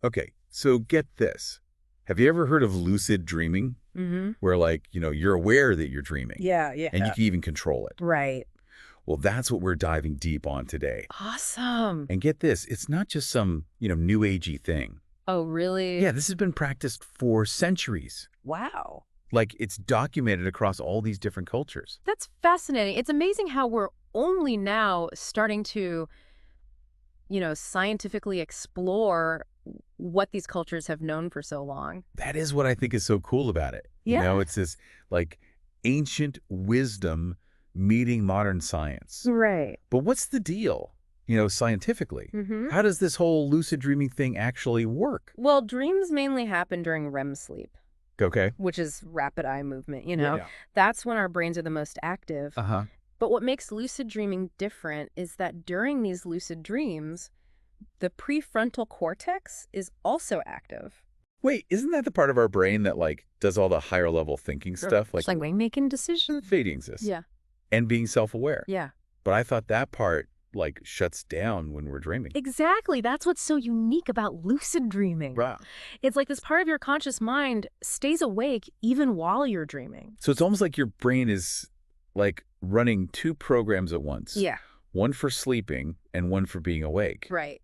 Okay, so get this. Have you ever heard of lucid dreaming? Mm-hmm. Where, like, you're aware that you're dreaming. Yeah. And you can even control it. Right. Well, that's what we're diving deep on today. Awesome. And get this, it's not just some, new agey thing. Oh, really? Yeah, this has been practiced for centuries. Wow. Like, it's documented across all these different cultures. That's fascinating. It's amazing how we're only now starting to, scientifically explore what these cultures have known for so long. That is what I think is so cool about it. Yeah. It's this, like, ancient wisdom meeting modern science. Right. But what's the deal, scientifically? Mm-hmm. How does this whole lucid dreaming thing actually work? Well, dreams mainly happen during REM sleep, Okay. which is rapid eye movement, Yeah. That's when our brains are the most active. Uh-huh. But what makes lucid dreaming different is that during these lucid dreams, the prefrontal cortex is also active. Wait, isn't that the part of our brain that, like, does all the higher level thinking stuff? It's like making decisions. Fading exists. Yeah. And being self-aware. Yeah. But I thought that part, like, shuts down when we're dreaming. Exactly. That's what's so unique about lucid dreaming. Wow. It's like this part of your conscious mind stays awake even while you're dreaming. So it's almost like your brain is, like, running two programs at once. Yeah. One for sleeping and one for being awake. Right.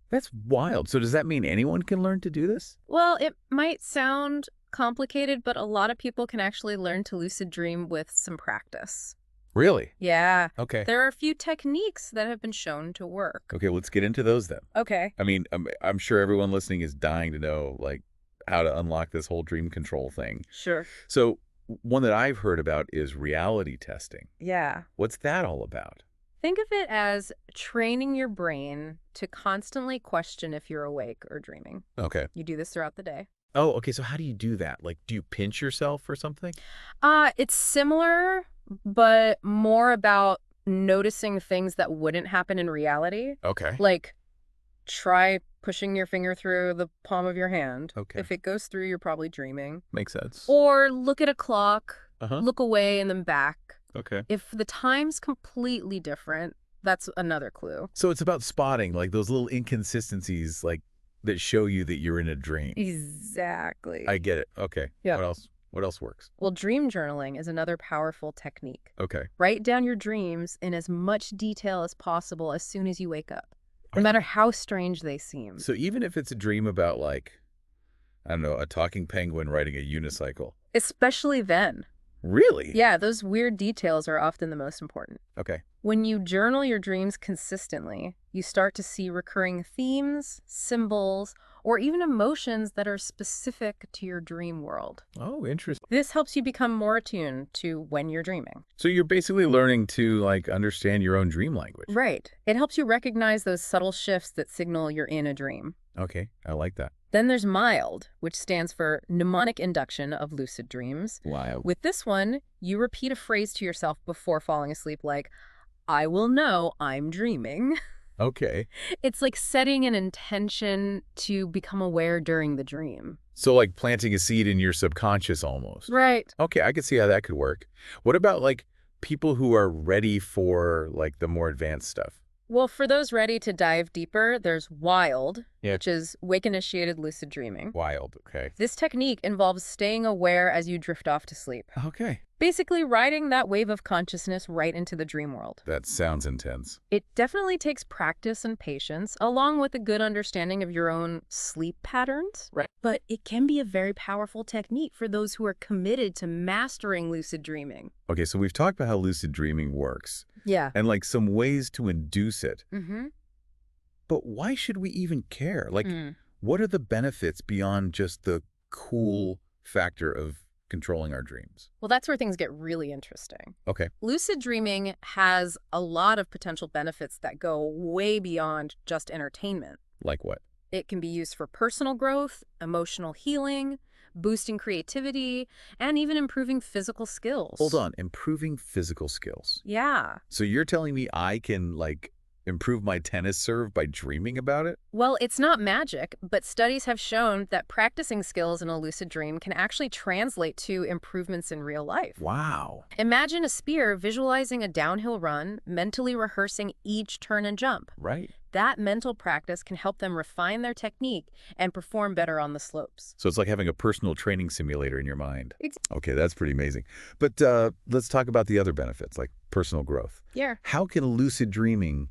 That's wild. So does that mean anyone can learn to do this? Well, it might sound complicated, but a lot of people can actually learn to lucid dream with some practice. Really? Yeah. Okay. There are a few techniques that have been shown to work. Okay, let's get into those then. Okay. I mean, I'm sure everyone listening is dying to know, like, how to unlock this whole dream control thing. Sure. So one that I've heard about is reality testing. Yeah. What's that all about? Think of it as training your brain to constantly question if you're awake or dreaming. Okay. You do this throughout the day. Oh, okay. So how do you do that? Like, do you pinch yourself or something? It's similar, but more about noticing things that wouldn't happen in reality. Okay. Like, try pushing your finger through the palm of your hand. Okay. If it goes through, you're probably dreaming. Makes sense. Or look at a clock, Uh-huh. look away and then back. Okay. If the time's completely different, that's another clue. So it's about spotting, like, those little inconsistencies, like, that show you that you're in a dream. Exactly. I get it. Okay. Yeah. What else? What else works? Well, dream journaling is another powerful technique. Okay. Write down your dreams in as much detail as possible as soon as you wake up, no matter how strange they seem. So even if it's a dream about, like, I don't know, a talking penguin riding a unicycle. Especially then. Really? Yeah, those weird details are often the most important. Okay. When you journal your dreams consistently, you start to see recurring themes, symbols, or even emotions that are specific to your dream world. Oh, interesting. This helps you become more attuned to when you're dreaming. So you're basically learning to, like, understand your own dream language. Right. It helps you recognize those subtle shifts that signal you're in a dream. Okay. I like that. Then there's MILD, which stands for mnemonic induction of lucid dreams. Wow. With this one, you repeat a phrase to yourself before falling asleep like, I will know I'm dreaming. Okay. It's like setting an intention to become aware during the dream. So, like, planting a seed in your subconscious almost. Right. Okay, I could see how that could work. What about, like, people who are ready for, like, the more advanced stuff? Well, for those ready to dive deeper, there's WILD, Yeah. which is wake-initiated lucid dreaming. Wild. Okay. This technique involves staying aware as you drift off to sleep. Okay. Basically, riding that wave of consciousness right into the dream world. That sounds intense. It definitely takes practice and patience, along with a good understanding of your own sleep patterns. Right. But it can be a very powerful technique for those who are committed to mastering lucid dreaming. Okay, so we've talked about how lucid dreaming works Yeah. and, like, some ways to induce it. Mm-hmm. But why should we even care? Like, what are the benefits beyond just the cool factor of controlling our dreams? Well, that's where things get really interesting. Okay. Lucid dreaming has a lot of potential benefits that go way beyond just entertainment. Like what? It can be used for personal growth, emotional healing, boosting creativity, and even improving physical skills. Hold on. Improving physical skills. Yeah. So you're telling me I can, like, improve my tennis serve by dreaming about it? Well, it's not magic, but studies have shown that practicing skills in a lucid dream can actually translate to improvements in real life. Wow. Imagine a skier visualizing a downhill run, mentally rehearsing each turn and jump. Right. that mental practice can help them refine their technique and perform better on the slopes. So it's like having a personal training simulator in your mind. Exactly. Okay, that's pretty amazing. But let's talk about the other benefits, like personal growth. Yeah. How can lucid dreaming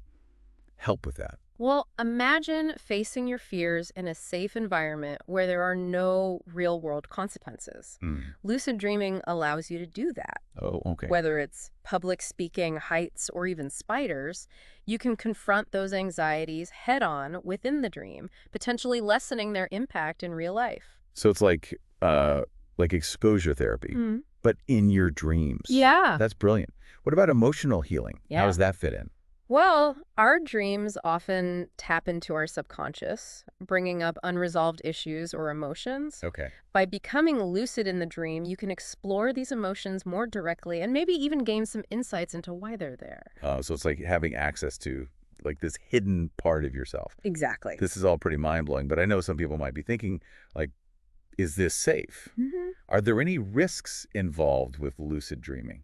help with that? Well, imagine facing your fears in a safe environment where there are no real-world consequences. Lucid dreaming allows you to do that. Oh, okay. Whether it's public speaking, heights, or even spiders, you can confront those anxieties head-on within the dream, potentially lessening their impact in real life. So it's like exposure therapy, but in your dreams. Yeah. That's brilliant. What about emotional healing? Yeah. How does that fit in? Well, our dreams often tap into our subconscious, bringing up unresolved issues or emotions. Okay. By becoming lucid in the dream, you can explore these emotions more directly and maybe even gain some insights into why they're there. So it's like having access to like this hidden part of yourself. Exactly. This is all pretty mind-blowing, but I know some people might be thinking, like, is this safe? Are there any risks involved with lucid dreaming?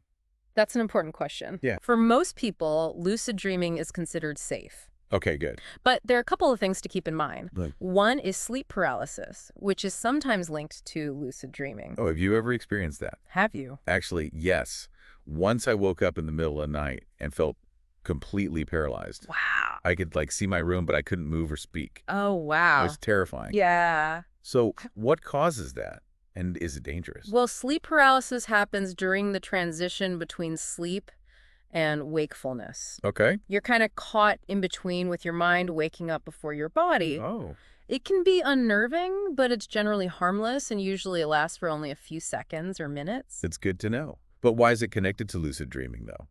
That's an important question. Yeah. For most people, lucid dreaming is considered safe. Okay, good. But there are a couple of things to keep in mind. Like, one is sleep paralysis, which is sometimes linked to lucid dreaming. oh, have you ever experienced that? Have you? Actually, yes. Once I woke up in the middle of the night and felt completely paralyzed. Wow. I could like see my room, but I couldn't move or speak. Oh, wow. It was terrifying. Yeah. So what causes that? And is it dangerous? Well, sleep paralysis happens during the transition between sleep and wakefulness. Okay. You're kind of caught in between with your mind waking up before your body. Oh. It can be unnerving, but it's generally harmless and usually lasts for only a few seconds or minutes. It's good to know. But why is it connected to lucid dreaming, though?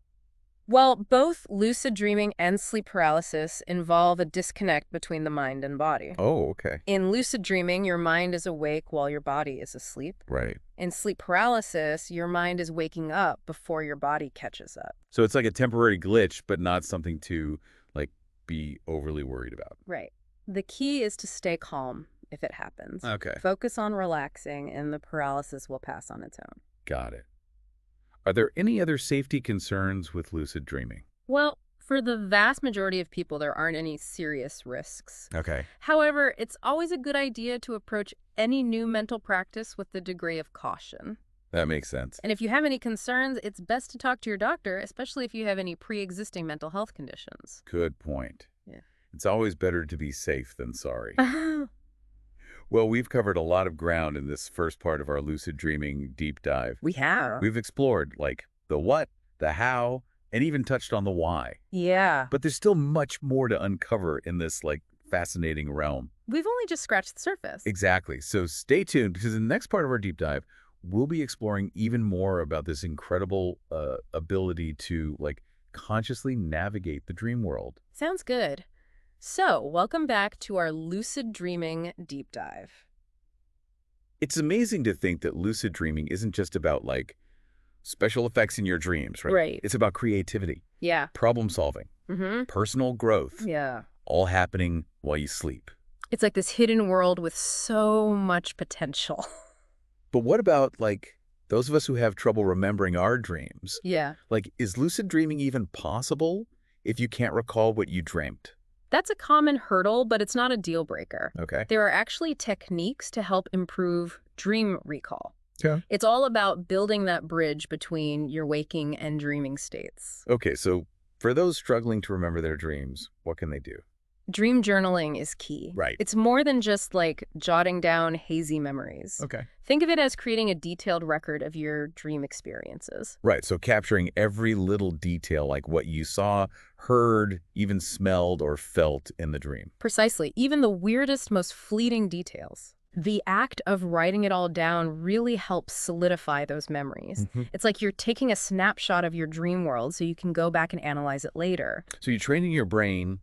Well, both lucid dreaming and sleep paralysis involve a disconnect between the mind and body. Oh, okay. In lucid dreaming, your mind is awake while your body is asleep. Right. In sleep paralysis, your mind is waking up before your body catches up. So it's like a temporary glitch, but not something to like be overly worried about. Right. The key is to stay calm if it happens. Okay. Focus on relaxing, and the paralysis will pass on its own. Got it. Are there any other safety concerns with lucid dreaming? Well, for the vast majority of people, there aren't any serious risks. Okay. However, it's always a good idea to approach any new mental practice with a degree of caution. That makes sense. And if you have any concerns, it's best to talk to your doctor, especially if you have any pre-existing mental health conditions. Good point. Yeah. It's always better to be safe than sorry. Well, we've covered a lot of ground in this first part of our lucid dreaming deep dive. We have. We've explored, like, the what, the how, and even touched on the why. Yeah. But there's still much more to uncover in this, like, fascinating realm. We've only just scratched the surface. Exactly. So stay tuned, because in the next part of our deep dive, we'll be exploring even more about this incredible ability to, like, consciously navigate the dream world. Sounds good. So, welcome back to our lucid dreaming deep dive. It's amazing to think that lucid dreaming isn't just about, like, special effects in your dreams, right? Right. It's about creativity, Yeah. problem solving, personal growth, Yeah. all happening while you sleep. It's like this hidden world with so much potential. But what about, like, those of us who have trouble remembering our dreams? Yeah. Like, is lucid dreaming even possible if you can't recall what you dreamt? That's a common hurdle, but it's not a deal breaker. Okay. There are actually techniques to help improve dream recall. Yeah. It's all about building that bridge between your waking and dreaming states. Okay, so for those struggling to remember their dreams, what can they do? Dream journaling is key. Right. It's more than just like jotting down hazy memories. Okay. Think of it as creating a detailed record of your dream experiences. Right, so capturing every little detail, like what you saw, heard, even smelled or felt in the dream. Precisely. Even the weirdest, most fleeting details. The act of writing it all down really helps solidify those memories. It's like you're taking a snapshot of your dream world so you can go back and analyze it later. So you're training your brain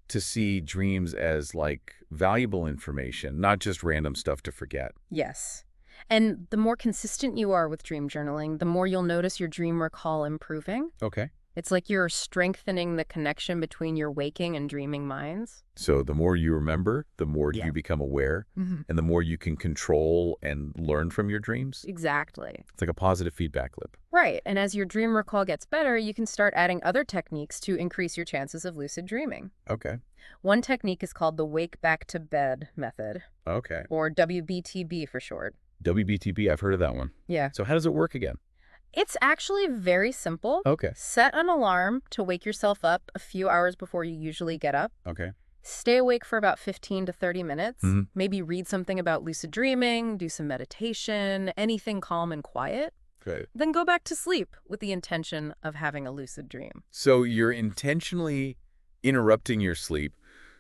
to see dreams as, like, valuable information, not just random stuff to forget. Yes. And the more consistent you are with dream journaling, the more you'll notice your dream recall improving. Okay. It's like you're strengthening the connection between your waking and dreaming minds. So the more you remember, the more Yeah. you become aware, Mhm. and the more you can control and learn from your dreams. Exactly. It's like a positive feedback loop. Right, and as your dream recall gets better, you can start adding other techniques to increase your chances of lucid dreaming. Okay. One technique is called the wake back to bed method, Okay. or WBTB for short. WBTB, I've heard of that one. Yeah. So how does it work again? It's actually very simple. Okay. Set an alarm to wake yourself up a few hours before you usually get up. Okay. Stay awake for about 15 to 30 minutes. Mhm. Maybe read something about lucid dreaming, do some meditation, anything calm and quiet. Good. Then go back to sleep with the intention of having a lucid dream. So you're intentionally interrupting your sleep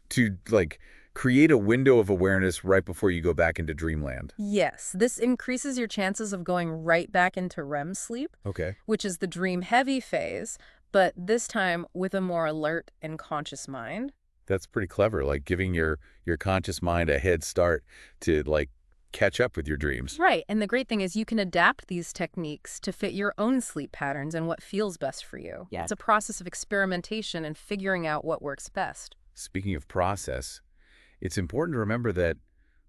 to, like, create a window of awareness right before you go back into dreamland. Yes, this increases your chances of going right back into REM sleep, Okay. which is the dream-heavy phase, but this time with a more alert and conscious mind. That's pretty clever, like giving your conscious mind a head start to, like, catch up with your dreams. Right, and the great thing is you can adapt these techniques to fit your own sleep patterns and what feels best for you. Yeah. It's a process of experimentation and figuring out what works best. Speaking of process, it's important to remember that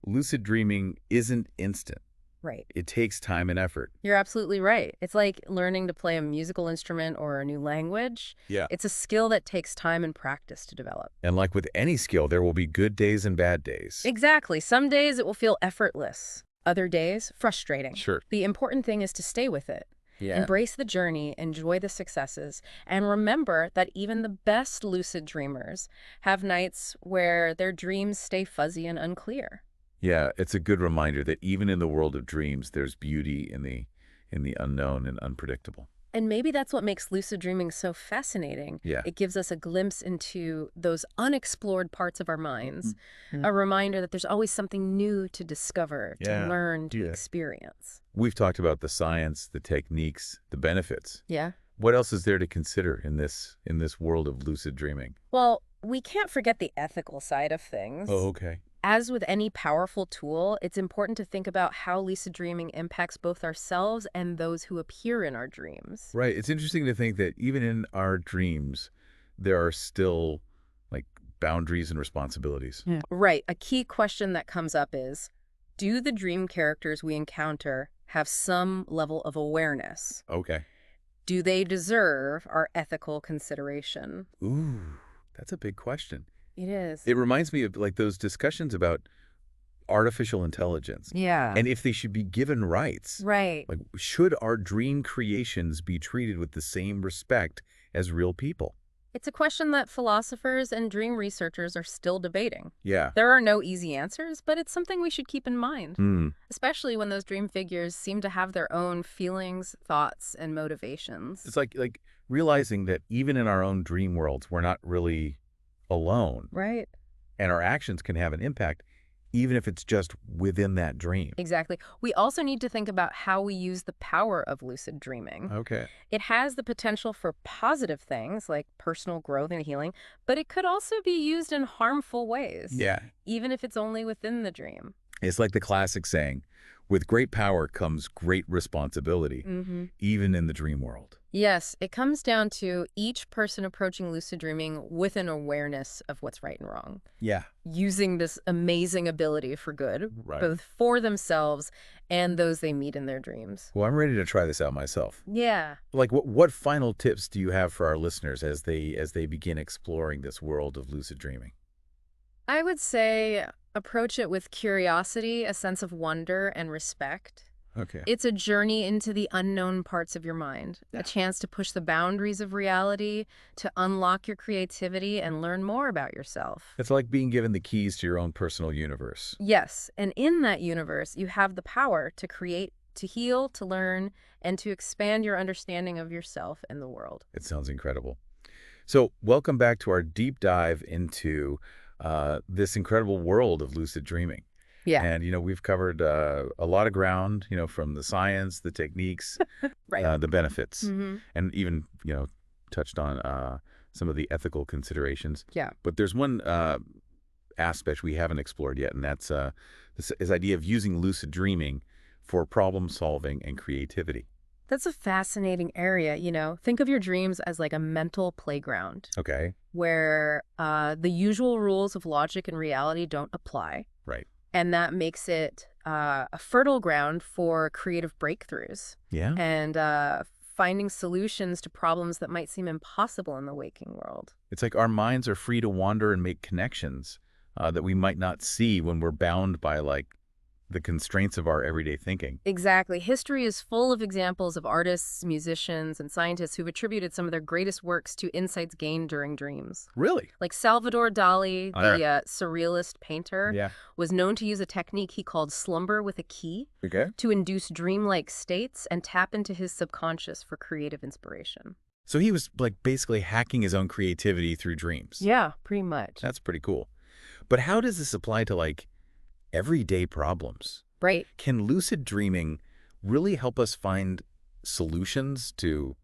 lucid dreaming isn't instant. Right. It takes time and effort. You're absolutely right. It's like learning to play a musical instrument or a new language. Yeah. It's a skill that takes time and practice to develop. And like with any skill, there will be good days and bad days. Exactly. Some days it will feel effortless. Other days, frustrating. Sure. The important thing is to stay with it. Yeah. Embrace the journey, enjoy the successes, and remember that even the best lucid dreamers have nights where their dreams stay fuzzy and unclear. Yeah, it's a good reminder that even in the world of dreams, there's beauty in the unknown and unpredictable. And maybe that's what makes lucid dreaming so fascinating. Yeah. It gives us a glimpse into those unexplored parts of our minds, Mhm. a reminder that there's always something new to discover, Yeah. to learn, to Yeah. experience. We've talked about the science, the techniques, the benefits. Yeah. What else is there to consider in this world of lucid dreaming? Well, we can't forget the ethical side of things. Oh, okay. As with any powerful tool, it's important to think about how lucid dreaming impacts both ourselves and those who appear in our dreams. Right. It's interesting to think that even in our dreams, there are still, like, boundaries and responsibilities. Right. A key question that comes up is, do the dream characters we encounter have some level of awareness? Okay. Do they deserve our ethical consideration? Ooh, that's a big question. It is. It reminds me of, like, those discussions about artificial intelligence Yeah. and if they should be given rights. Right. Like, should our dream creations be treated with the same respect as real people? It's a question that philosophers and dream researchers are still debating. Yeah. There are no easy answers, but it's something we should keep in mind, Hmm. especially when those dream figures seem to have their own feelings, thoughts, and motivations. It's like realizing that even in our own dream worlds, we're not really alone, Right. and our actions can have an impact, even if it's just within that dream. Exactly. We also need to think about how we use the power of lucid dreaming. Okay. It has the potential for positive things like personal growth and healing, but it could also be used in harmful ways. Yeah. Even if it's only within the dream. It's like the classic saying, with great power comes great responsibility, even in the dream world. Yes, it comes down to each person approaching lucid dreaming with an awareness of what's right and wrong, Yeah. using this amazing ability for good, Right. both for themselves and those they meet in their dreams. Well, I'm ready to try this out myself. Yeah. Like, what final tips do you have for our listeners as they begin exploring this world of lucid dreaming? I would say approach it with curiosity, a sense of wonder, and respect. Okay. It's a journey into the unknown parts of your mind, Yeah. a chance to push the boundaries of reality, to unlock your creativity and learn more about yourself. It's like being given the keys to your own personal universe. Yes, and in that universe, you have the power to create, to heal, to learn, and to expand your understanding of yourself and the world. It sounds incredible. So welcome back to our deep dive into this incredible world of lucid dreaming. Yeah. And, we've covered a lot of ground, from the science, the techniques, Right. the benefits, Mm-hmm. and even, touched on some of the ethical considerations. Yeah. But there's one aspect we haven't explored yet, and that's this idea of using lucid dreaming for problem solving and creativity. That's a fascinating area, you know. Think of your dreams as like a mental playground Okay. where the usual rules of logic and reality don't apply. Right. And that makes it a fertile ground for creative breakthroughs Yeah. and finding solutions to problems that might seem impossible in the waking world. It's like our minds are free to wander and make connections that we might not see when we're bound by like the constraints of our everyday thinking. Exactly. History is full of examples of artists, musicians, and scientists who've attributed some of their greatest works to insights gained during dreams. Really? Like Salvador Dali, Oh, the surrealist painter, Yeah. was known to use a technique he called slumber with a key Okay. to induce dreamlike states and tap into his subconscious for creative inspiration. So he was like basically hacking his own creativity through dreams. Yeah, pretty much. That's pretty cool. But how does this apply to like everyday problems? Right. Can lucid dreaming really help us find solutions to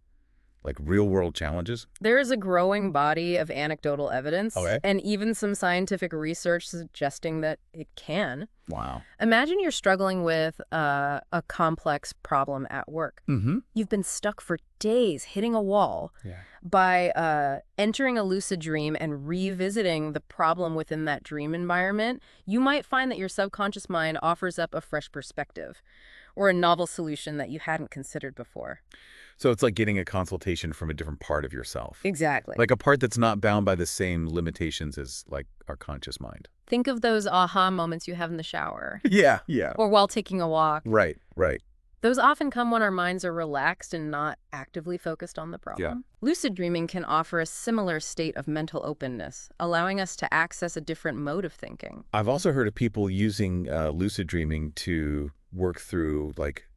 like real-world challenges? There is a growing body of anecdotal evidence Okay. and even some scientific research suggesting that it can. Wow. Imagine you're struggling with a complex problem at work. Mm-hmm. You've been stuck for days hitting a wall. Yeah. By entering a lucid dream and revisiting the problem within that dream environment, you might find that your subconscious mind offers up a fresh perspective or a novel solution that you hadn't considered before. So it's like getting a consultation from a different part of yourself. Exactly. Like a part that's not bound by the same limitations as like our conscious mind. Think of those aha moments you have in the shower Yeah. Yeah. or while taking a walk. Right. Right. Those often come when our minds are relaxed and not actively focused on the problem. Lucid dreaming can offer a similar state of mental openness, allowing us to access a different mode of thinking. I've also heard of people using lucid dreaming to work through like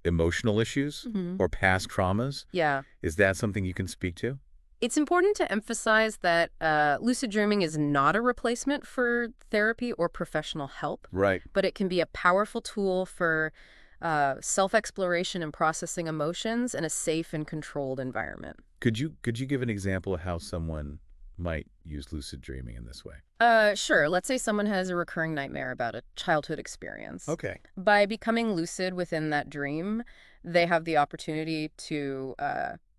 emotional issues or past traumas. Yeah. Is that something you can speak to? It's important to emphasize that lucid dreaming is not a replacement for therapy or professional help, Right. but it can be a powerful tool for self-exploration and processing emotions in a safe and controlled environment. Could you give an example of how someone might use lucid dreaming in this way? Sure. Let's say someone has a recurring nightmare about a childhood experience. Okay. By becoming lucid within that dream, they have the opportunity to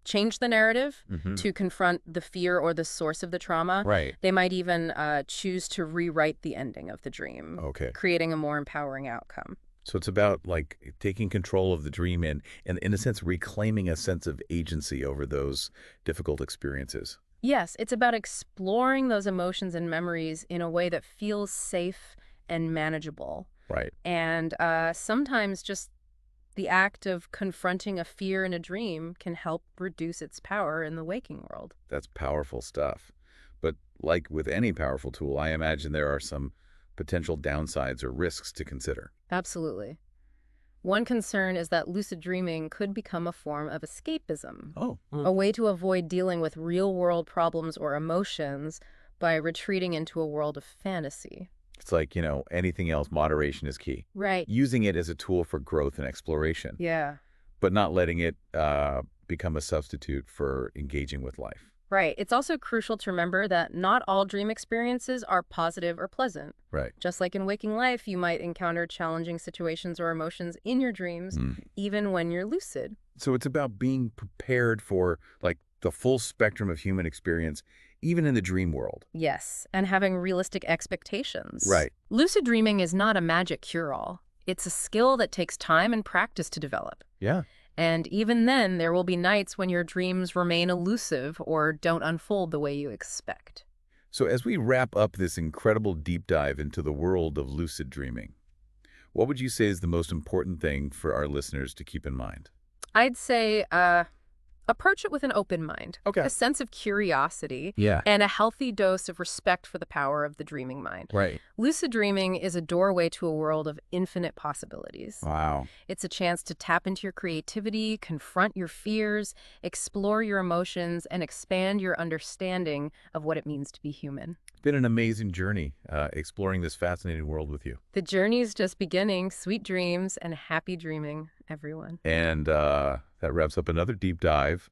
change the narrative, to confront the fear or the source of the trauma. Right. They might even choose to rewrite the ending of the dream, Okay. creating a more empowering outcome. So it's about like taking control of the dream and in a sense reclaiming a sense of agency over those difficult experiences. Yes, it's about exploring those emotions and memories in a way that feels safe and manageable. Right. And sometimes just the act of confronting a fear in a dream can help reduce its power in the waking world. That's powerful stuff. But like with any powerful tool, I imagine there are some potential downsides or risks to consider. Absolutely. One concern is that lucid dreaming could become a form of escapism, a way to avoid dealing with real-world problems or emotions by retreating into a world of fantasy. It's like, you know, anything else, moderation is key. Right. Using it as a tool for growth and exploration, Yeah. but not letting it become a substitute for engaging with life. Right. It's also crucial to remember that not all dream experiences are positive or pleasant. Right. Just like in waking life, you might encounter challenging situations or emotions in your dreams, even when you're lucid. So it's about being prepared for like the full spectrum of human experience, even in the dream world. Yes, and having realistic expectations. Right. Lucid dreaming is not a magic cure-all. It's a skill that takes time and practice to develop. Yeah. And even then, there will be nights when your dreams remain elusive or don't unfold the way you expect. So as we wrap up this incredible deep dive into the world of lucid dreaming, what would you say is the most important thing for our listeners to keep in mind? I'd say approach it with an open mind, Okay. a sense of curiosity, Yeah. and a healthy dose of respect for the power of the dreaming mind. Right. Lucid dreaming is a doorway to a world of infinite possibilities. Wow. It's a chance to tap into your creativity, confront your fears, explore your emotions, and expand your understanding of what it means to be human. It's been an amazing journey exploring this fascinating world with you. The journey's just beginning. Sweet dreams and happy dreaming, everyone. And that wraps up another deep dive